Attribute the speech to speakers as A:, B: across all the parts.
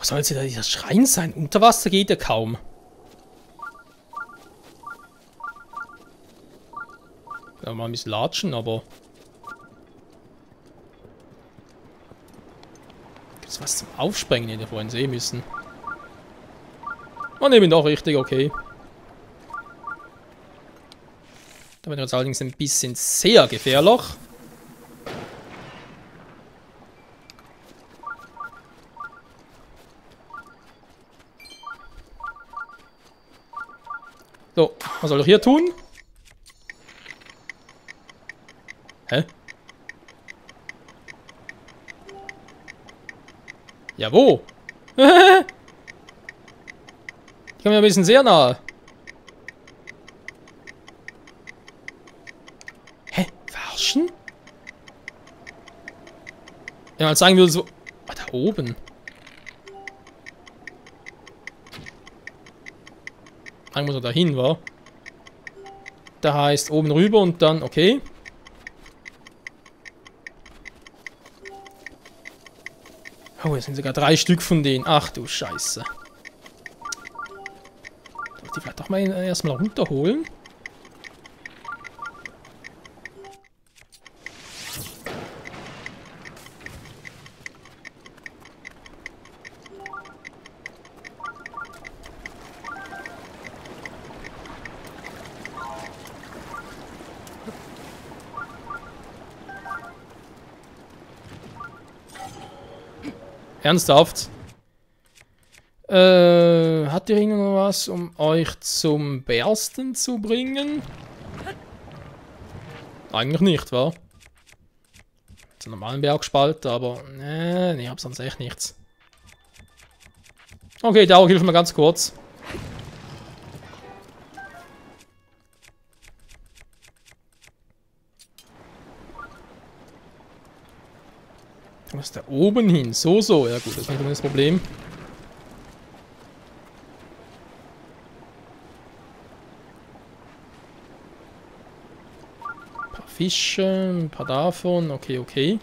A: Wo soll jetzt dieser Schrein sein? Unter Wasser geht ja kaum. Ja, mal ein bisschen latschen, aber... Gibt's was zum Aufsprengen, den wir vorhin sehen müssen? Oh, ne, bin doch richtig, okay. Da wird jetzt allerdings ein bisschen sehr gefährlich. So, was soll ich hier tun? Hä? Ja, wo? Die kommen ja ein bisschen sehr nahe. Hä? Verarschen? Ja, mal zeigen wir so... Ah, da oben. Eigentlich muss er dahin, wa? Da heißt oben rüber und dann... Okay. Oh, jetzt sind sogar 3 Stück von denen. Ach du Scheiße. Soll ich die vielleicht doch mal erstmal runterholen? Ernsthaft? Hat ihr noch was, um euch zum Bersten zu bringen? Eigentlich nicht, wa? Zum normalen Bergspalt, aber... Nee, ich hab sonst echt nichts. Okay, Dauer hilft mal ganz kurz. Was ist da oben hin? So. Ja gut, das ist nicht das Problem. Ein paar Fische, ein paar davon. Okay.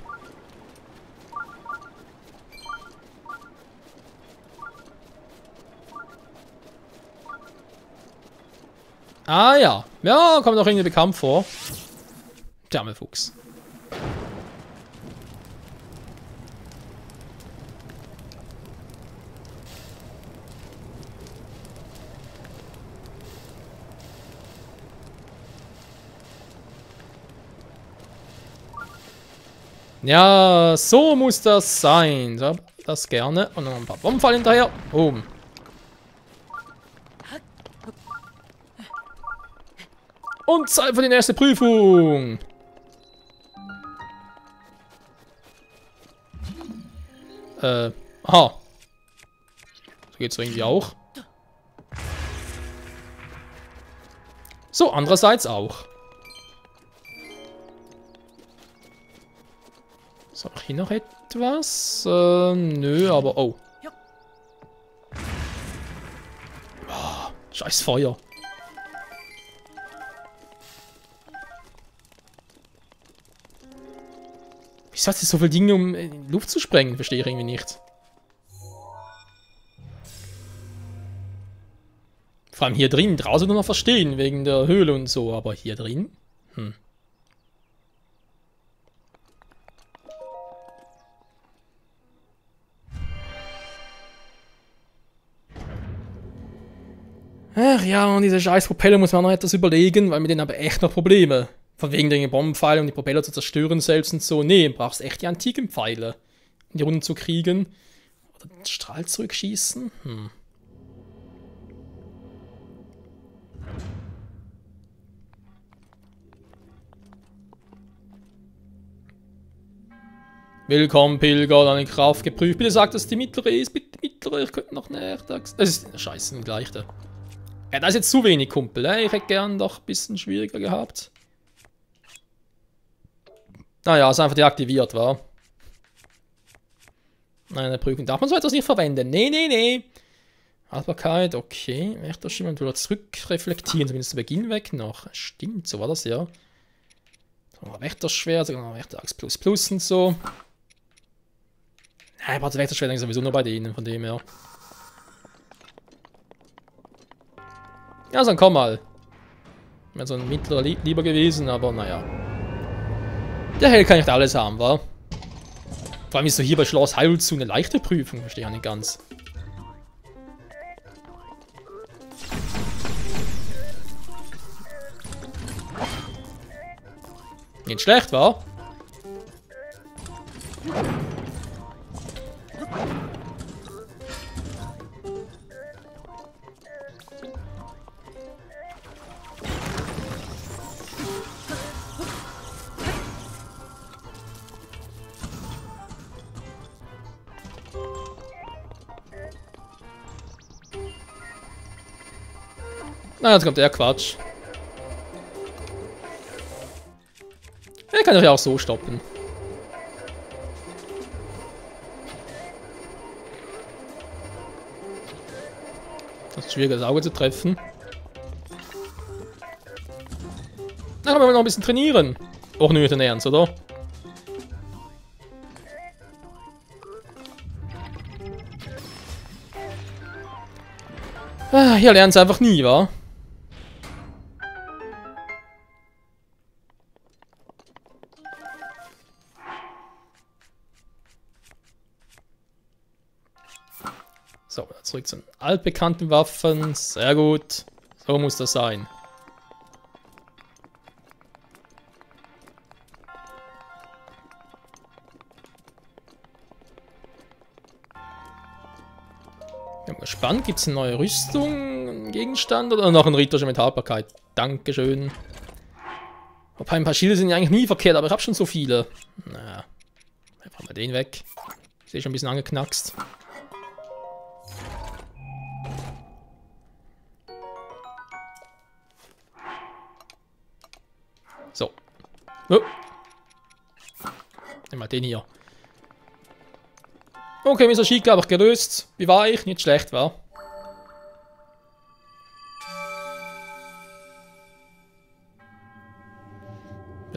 A: Ah ja. Ja, kommt auch irgendwie bekannt vor. Der arme Fuchs. Ja, so muss das sein. So, das gerne. Und noch ein paar Bombenfall hinterher. Boom. Und Zeit für die nächste Prüfung. Aha. So geht's irgendwie auch. So, andererseits auch. So, hier noch etwas? Nö, aber... Oh. Oh, scheiß Feuer. Wieso hat sie so viele Dinge, um in die Luft zu sprengen? Verstehe ich irgendwie nicht. Vor allem hier drin. Draußen nur noch verstehen, wegen der Höhle und so. Aber hier drin? Ach ja, und diese scheiß Propeller muss man noch etwas überlegen, weil mit denen habe ich echt noch Probleme. Von wegen den Bombenpfeilen, um die Propeller zu zerstören selbst und so. Nee, du brauchst echt die antiken Pfeile, um die Runden zu kriegen. Oder den Strahl zurückschießen? Willkommen, Pilger, deine Kraft geprüft. Bitte sag, dass die mittlere ist. Bitte mittlere, ich könnte noch näher. Das ist scheiße, gleich da. Ja, das ist jetzt zu wenig, Kumpel. Ich hätte gern doch ein bisschen schwieriger gehabt. Naja, ist einfach deaktiviert, war. Nein, eine Prüfung darf man so etwas nicht verwenden. Nee. Haltbarkeit, okay. Wächterschimmer und zurückreflektieren, zumindest zu Beginn weg noch. Stimmt, so war das ja. So, Wächterschwert, sogar noch Wächterachs plus und so. Ja, ich brauche Wechselschwert sowieso nur bei denen, von dem her. Ja, dann komm mal. Wäre so ein mittlerer lieber gewesen, aber naja. Der Held kann nicht alles haben, wa? Vor allem ist so hier bei Schloss Hyrule zu eine leichte Prüfung, verstehe ich nicht ganz. Nicht schlecht, wa? Na, jetzt kommt der Quatsch. Er kann doch ja auch so stoppen. Das ist schwierig, das Auge zu treffen. Na, können wir noch ein bisschen trainieren. Auch nicht in Ernst, oder? Ah, hier lernen sie einfach nie, wa? So, zurück zu den altbekannten Waffen. Sehr gut. So muss das sein. Ich bin gespannt. Gibt es eine neue Rüstung, einen Gegenstand oder noch ein Ritterchen mit Haltbarkeit? Dankeschön. Wobei ein paar Schilde sind ja eigentlich nie verkehrt, aber ich habe schon so viele. Naja. Einfach mal den weg. Ich sehe schon ein bisschen angeknackst. So. Oh. Nimm mal den hier. Okay, Mr. Sheikah habe ich gelöst. Wie war ich? Nicht schlecht, war.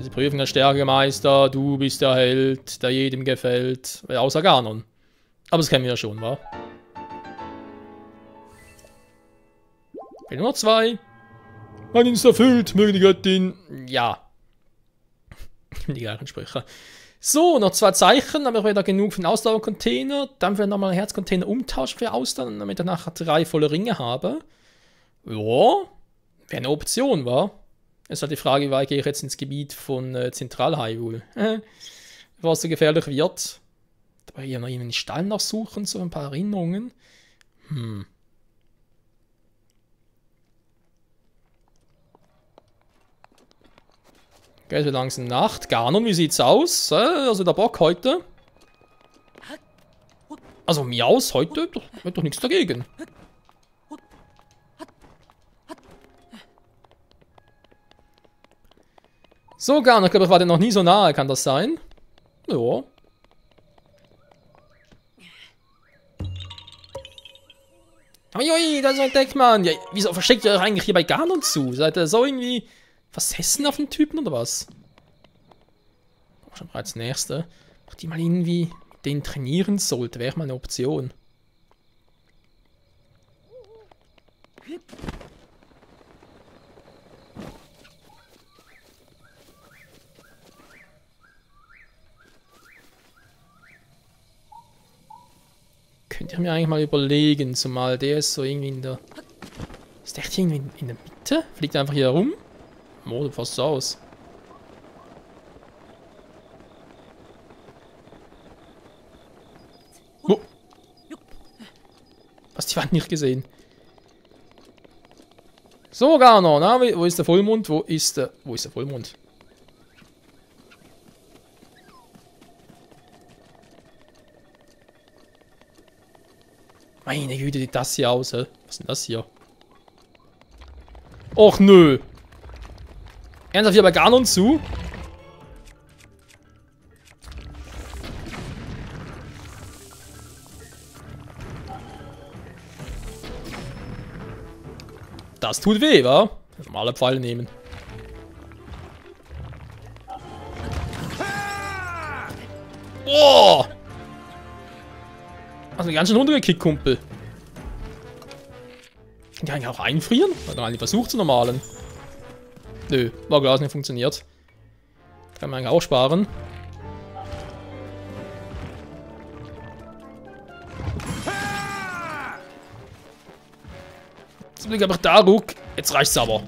A: Sie prüfen der Stärkemeister, du bist der Held, der jedem gefällt. Außer Ganon. Aber das kennen wir ja schon, wa? Nur noch 2. Mein Dienst erfüllt, möge die Göttin. Ja. Die gleichen Sprüche. So, noch 2 Zeichen, dann habe ich wieder genug für den Ausdauercontainer. Dann will ich nochmal einen Herzcontainer umtauschen für Ausdauer, damit ich nachher 3 volle Ringe habe. Ja, wäre eine Option, wa? Es ist halt die Frage, wie weit gehe ich jetzt ins Gebiet von Zentral-Hyrule. Bevor es so gefährlich wird. Dabei hier noch einen Stall nachsuchen, so ein paar Erinnerungen. Okay, es wird langsam Nacht. Ganon, wie sieht's aus? Also der Bock heute. Also Miaus heute, wird doch nichts dagegen. So, Ganon, ich glaube, ich war dir noch nie so nahe, kann das sein? Ja. Uiui, da ist ein Deckmann. Ja, wieso versteckt ihr euch eigentlich hier bei Ganon zu? Seid ihr so irgendwie versessen auf den Typen oder was? Schon bereits nächste. Ob die mal irgendwie den trainieren sollte, wäre mal eine Option. Könnt ihr mir eigentlich mal überlegen, zumal der ist so irgendwie in der... Ist der echt irgendwie in der Mitte? Fliegt einfach hier rum? Oh, das passt so aus. Oh. Hast die Wand nicht gesehen? So, Ganon, na, wo ist der Vollmond? Wo ist der Vollmond? Meine Güte, sieht das hier aus, hä? Was ist denn das hier? Och nö. Ernsthaft hier bei Ganon zu? Das tut weh, wa? Normale Pfeile nehmen. Oh! mir ganz schön runtergekickt, Kumpel. Kann die eigentlich auch einfrieren? Hat er eigentlich versucht zu normalen? Nö, war klar, es nicht funktioniert. Kann man eigentlich auch sparen. Jetzt will ich aber da ruck. Jetzt reicht's aber.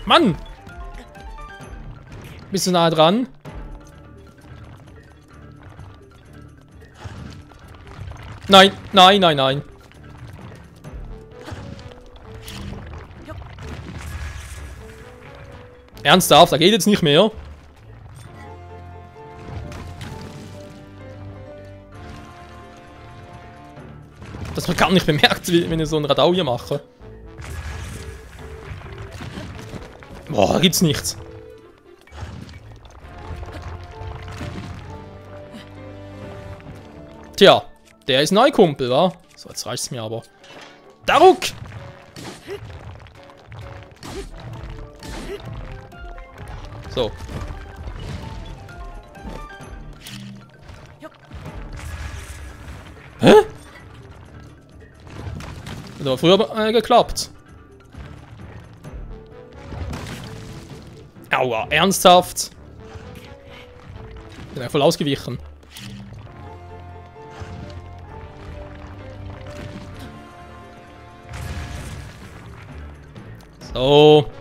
A: Mann! Bist du nah dran? Nein, nein, nein, nein. Ernsthaft, da geht jetzt nicht mehr. Das wird gar nicht bemerkt, wenn ich so ein Radau hier mache. Boah, da gibt's nichts. Tja, der ist neu, Kumpel, wa? So, jetzt reicht's mir aber. Daruk! So. Hä? Hat aber früher geklappt. Aua, ernsthaft? Bin ja voll ausgewichen. So.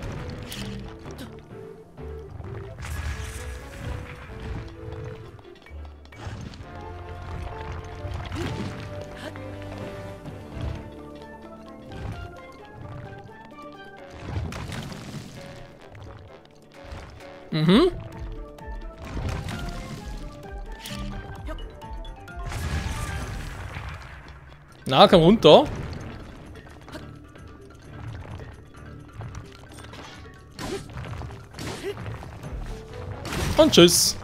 A: Mhm. Na, komm runter. Und tschüss.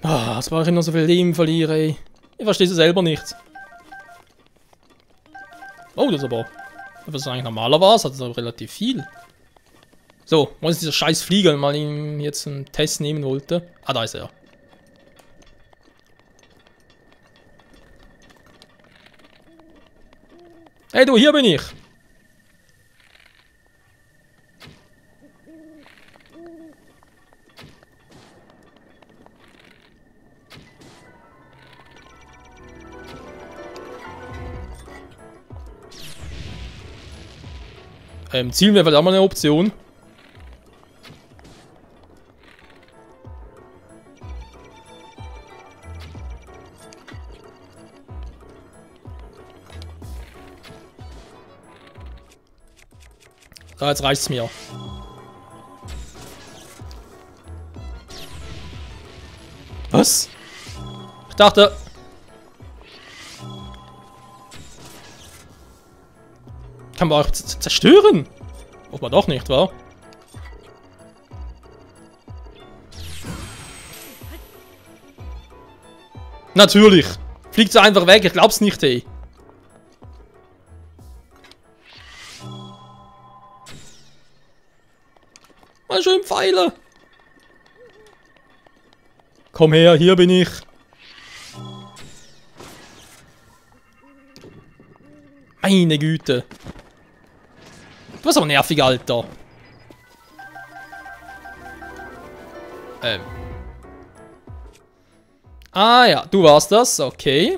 A: Ah, was war ich noch so viel Leben verliere, ey. Ich verstehe es selber nicht. Oh, das ist aber... Was eigentlich normaler war, das hat aber relativ viel. So, wo ist dieser scheiß Flieger, wenn man ihn jetzt einen Test nehmen wollte? Ah, da ist er. Hey du, hier bin ich. Zielen wäre vielleicht auch mal eine Option. So, jetzt reicht's mir. Was? Ich dachte... Kann man auch zerstören? Offenbar doch nicht, wa? Natürlich. Fliegt so einfach weg, ich glaub's nicht, ey. Mal schön Pfeile. Komm her, hier bin ich. Meine Güte. Du bist aber nervig, Alter. Ah ja, du warst das, okay.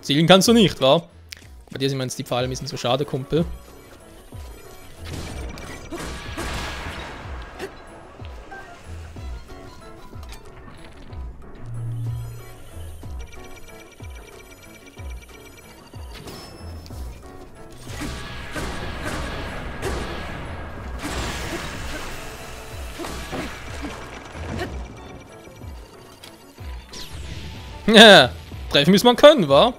A: Zielen kannst du nicht, wa? Bei dir sind mir jetzt die Pfeile ein bisschen zu schade, Kumpel. Ja, treffen müssen wir können, wa?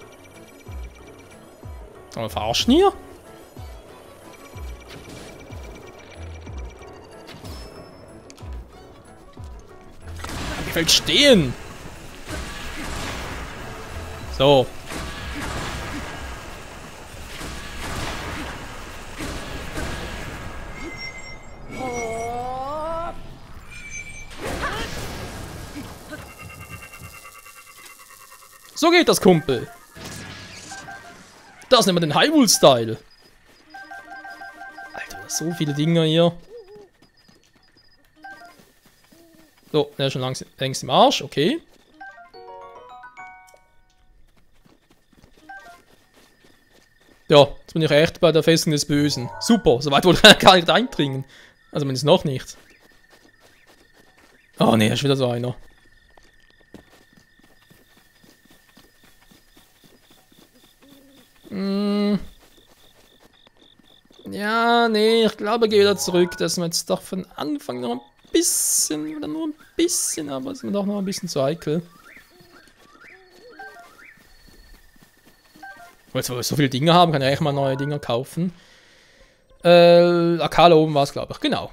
A: Aber verarschen hier? Ich will stehen. So. So geht das, Kumpel. Das nehmen wir den Hyrule-Style. Alter, so viele Dinger hier. So, der ist schon längst im Arsch, okay. Ja, jetzt bin ich echt bei der Festung des Bösen. Super, soweit wollte ich gar nicht eindringen. Also zumindest noch nicht. Oh ne, ist wieder so einer. Ja, nee, ich glaube, ich gehe wieder zurück, dass wir jetzt doch von Anfang noch ein bisschen, oder nur ein bisschen, aber ist mir doch noch ein bisschen zu heikel. Weil wir so viele Dinge haben, kann ich echt mal neue Dinger kaufen. Akala oben war es, glaube ich, genau.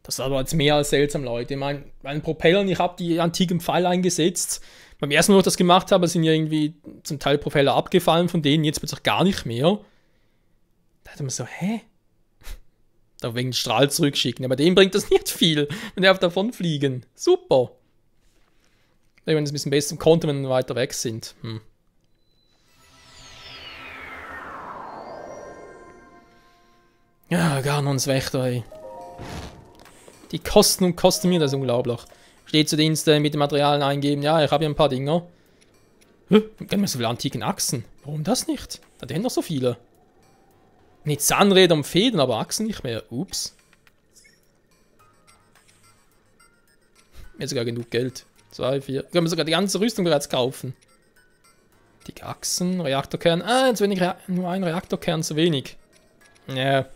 A: Das war aber jetzt mehr als seltsam, Leute. Ich meine, bei den Propellern, ich habe die antiken Pfeile eingesetzt. Beim ersten Mal, wo ich das gemacht habe, sind ja irgendwie zum Teil Propeller abgefallen von denen, jetzt plötzlich gar nicht mehr. Da dachte man so, hä? Da wegen den Strahl zurückschicken. Aber dem bringt das nicht viel, wenn die einfach davon fliegen. Super. Wenn es ein bisschen besser konnte, wenn wir weiter weg sind. Ja, Ganons Wächter, ey. Die kosten und kosten mir, das ist unglaublich. Steht zu Dienste mit den Materialien eingeben. Ja, ich habe hier ein paar Dinger. Gerne mal so viele antiken Achsen. Warum das nicht? Da haben noch so viele. Nicht Zahnräder und Federn, aber Achsen nicht mehr. Ups. Mir sogar genug Geld. 2, 4. Können wir sogar die ganze Rüstung bereits kaufen. Die Achsen, Reaktorkern. Ah, jetzt wenig nur ein Reaktorkern zu wenig. Ja.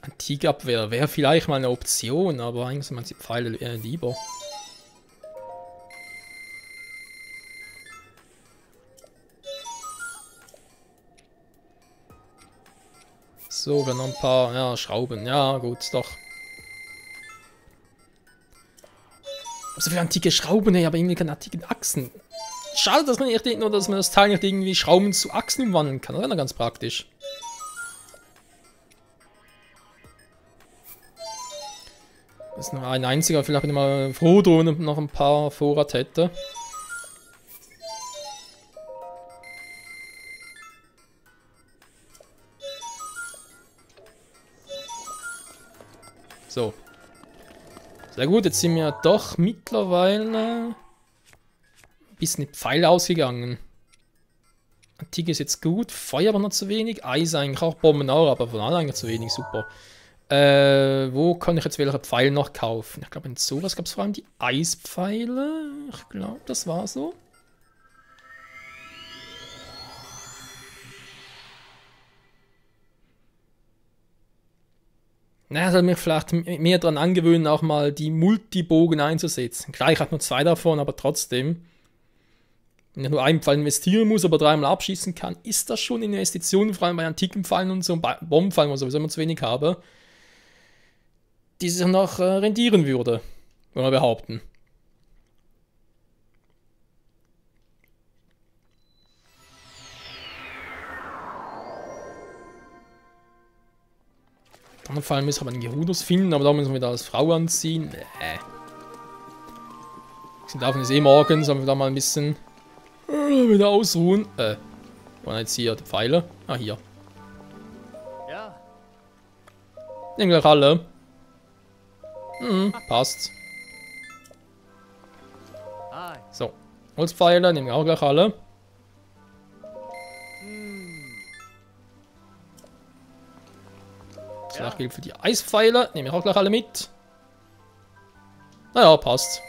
A: Antikabwehr wäre vielleicht mal eine Option, aber eigentlich sind die Pfeile lieber. So, wir noch ein paar, ja, Schrauben. Ja, gut, doch. So viele antike Schrauben, ey, aber irgendwie keine antiken Achsen. Schade, dass man das Teil nicht irgendwie Schrauben zu Achsen umwandeln kann. Das wäre ganz praktisch. Das ist nur ein einziger, vielleicht bin ich mal froh drum und noch ein paar Vorrat hätte. So. Sehr gut, jetzt sind wir doch mittlerweile ein bisschen die Pfeile ausgegangen. Antike ist jetzt gut, Feuer aber noch zu wenig, Eis eigentlich auch, Bomben auch, aber von allen eigentlich zu wenig, super. Wo kann ich jetzt welche Pfeile noch kaufen? Ich glaube, in sowas gab es vor allem die Eispfeile. Ich glaube, das war so. Naja, soll mich vielleicht mehr daran angewöhnen, auch mal die Multibogen einzusetzen. Klar, ich habe nur 2 davon, aber trotzdem. Wenn ich nur einen Pfeil investieren muss, aber 3-mal abschießen kann, ist das schon eine Investition, vor allem bei antiken Pfeilen und so, Bombenpfeilen, wo ich sowieso immer zu wenig habe, die sich noch rendieren würde, würde man behaupten. Dann vor allem müssen wir einen Gerudos finden, aber da müssen wir wieder als Frau anziehen. Sind davon ist eh morgen, sollen wir da mal ein bisschen wieder ausruhen. Waren jetzt hier die Pfeile? Ah, hier.
B: Ja.
A: Nehmen gleich alle. Passt. So. Holzpfeile, nehmen wir auch gleich alle. Das gleiche gilt für die Eispfeile. Nehme ich auch gleich alle mit. Naja, passt.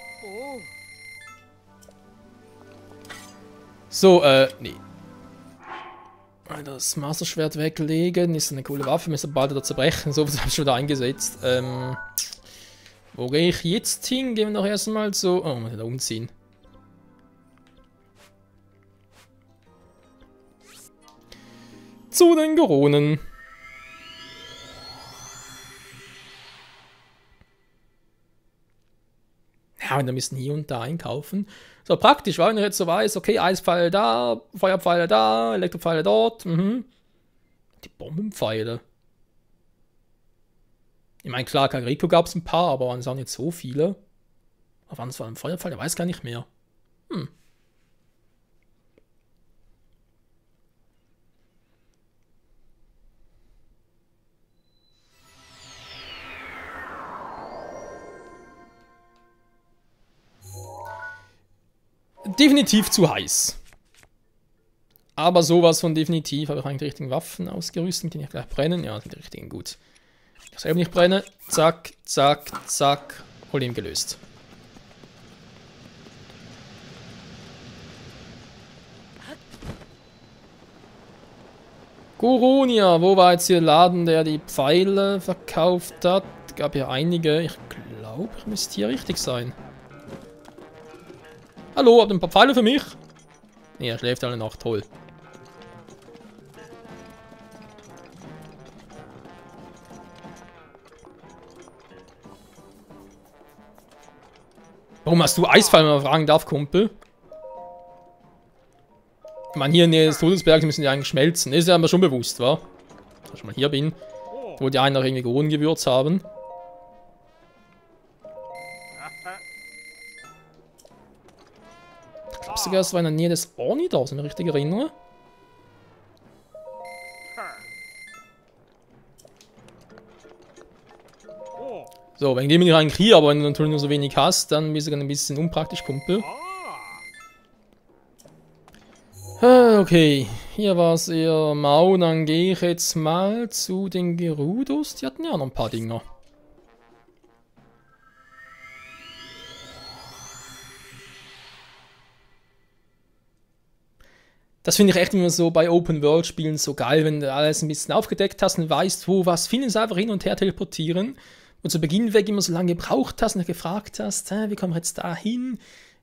A: So, nee. Das Masterschwert weglegen. Ist eine coole Waffe. Müssen bald wieder zerbrechen. So was habe ich schon wieder eingesetzt. Wo gehe ich jetzt hin? Gehen wir noch erstmal so. Oh, muss ich da umziehen. Zu den Goronen. und dann müssen hier und da einkaufen. So praktisch, weil wenn ich jetzt so weiß, okay, Eispfeile da, Feuerpfeile da, Elektropfeile dort, Die Bombenpfeile. Ich meine, klar, Kageriko gab es ein paar, aber waren es auch nicht so viele. Aber waren es vor allem Feuerpfeile? Ich weiß gar nicht mehr. Definitiv zu heiß. Aber sowas von definitiv. Habe ich eigentlich die richtigen Waffen ausgerüstet, mit denen ich gleich brennen? Ja, sind die richtigen, gut. Ich selber nicht brenne. Zack, zack, zack. Problem gelöst. Koronia, wo war jetzt hier der Laden, der die Pfeile verkauft hat? Gab hier einige. Ich glaube, ich müsste hier richtig sein. Hallo, habt ihr ein paar Pfeile für mich? Nee, er schläft alle noch, toll. Warum hast du Eisfall, wenn man fragen darf, Kumpel? Ich meine, hier in der Nähe des Todesbergs müssen die eigentlich schmelzen. Ist ja mir schon bewusst, wa? Dass ich schon mal hier bin. Wo die einen noch irgendwie Gohrengewürz haben. Ich glaube sogar, es war in der Nähe des Ornidors, wenn ich mich richtig erinnere. So, wenn du nicht eigentlich hier, aber wenn du natürlich nur so wenig hast, dann bist du ein bisschen unpraktisch, Kumpel. Okay, hier war es eher mau, dann gehe ich jetzt mal zu den Gerudos. Die hatten ja noch ein paar Dinger. Das finde ich echt immer so bei Open-World-Spielen so geil, wenn du alles ein bisschen aufgedeckt hast und weißt, wo was, vielen einfach hin und her teleportieren. Und zu Beginn weg immer so lange gebraucht hast und gefragt hast, wie kommen wir jetzt da hin?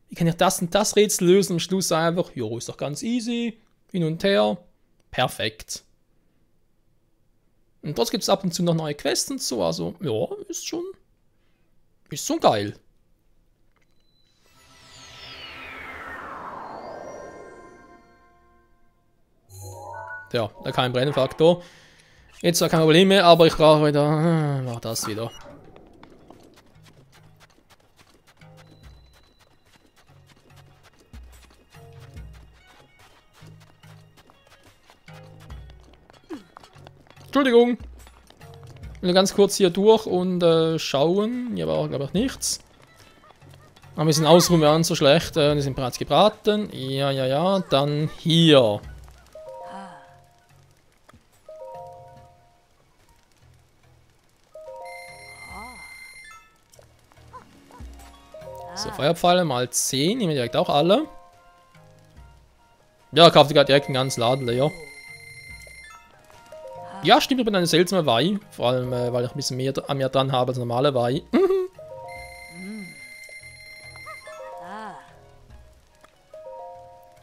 A: Wie kann ich das und das Rätsel lösen? Am Schluss einfach, jo, ist doch ganz easy. Hin und her. Perfekt. Und dort gibt es ab und zu noch neue Quests und so. Also, ja, ist schon geil. Ja, da kein Brennfaktor. Jetzt war kein Problem mehr, aber ich brauche wieder. War das wieder. Entschuldigung. Ich will ganz kurz hier durch und schauen. Hier war, glaube ich, nichts. Aber ein bisschen ausruhen wäre nicht so schlecht. Die sind bereits gebraten. Ja. Dann hier. So, Feuerpfeile mal 10. Nehmen wir direkt auch alle. Ja, kaufte gerade direkt einen ganzen Laden leer. Ja, stimmt, ich bin eine seltsame Weih. Vor allem, weil ich ein bisschen mehr an mir dran habe als normale Weih.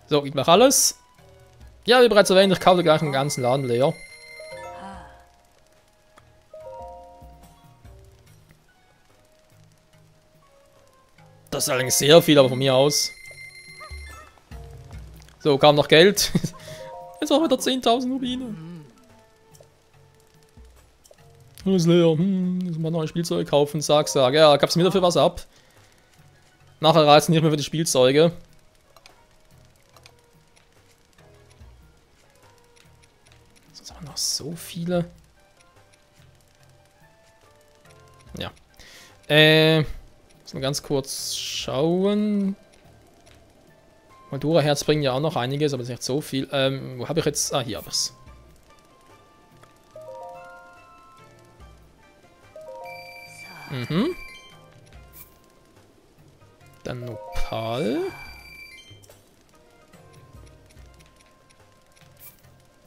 A: So, ich mache alles. Ja, wie bereits erwähnt, ich kaufe gleich einen ganzen Laden leer. Das ist allerdings sehr viel, aber von mir aus. So, kam noch Geld. Jetzt auch wieder 10.000 Rubine. Ist leer. Muss man neue Spielzeuge kaufen. Sag. Ja, gab's mir dafür was ab. Nachher reizen nicht mehr für die Spielzeuge. Sonst haben wir noch so viele. Ja. Muss mal ganz kurz schauen. Moldura-Herz bringen ja auch noch einiges, aber das ist nicht so viel. Wo habe ich jetzt? Ah, hier habe ich es. Dann Nopal.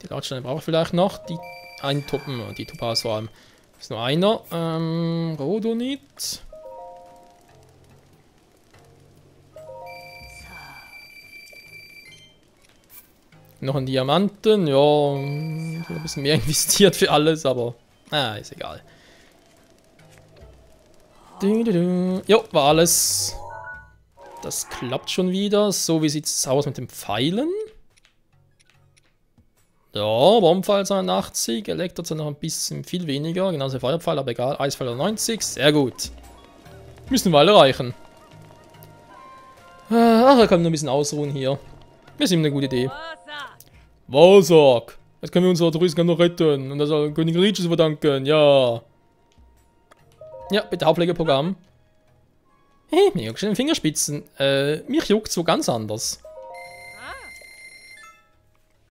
A: Die Lautsteine brauche ich vielleicht noch. Die Topaz vor allem. Ist nur einer. Rhodonit. Noch ein Diamanten. Ja, ein bisschen mehr investiert für alles, aber ist egal. Jo, war alles. Das klappt schon wieder. So, wie sieht es aus mit den Pfeilen? Ja, Bombpfeil 82, Elektro noch ein bisschen viel weniger, genauso Feuerpfeil, aber egal, Eispfeil 90, sehr gut. Müssen wir alle erreichen. Ach, er kann nur ein bisschen ausruhen hier. Das ist ihm eine gute Idee. Wasak! Jetzt können wir unsere Touristen noch retten und das an König Riches verdanken, ja. Ja, bitte Hauptpflegeprogramm. Hey, mir juckt schon den Fingerspitzen. Mich juckt so ganz anders.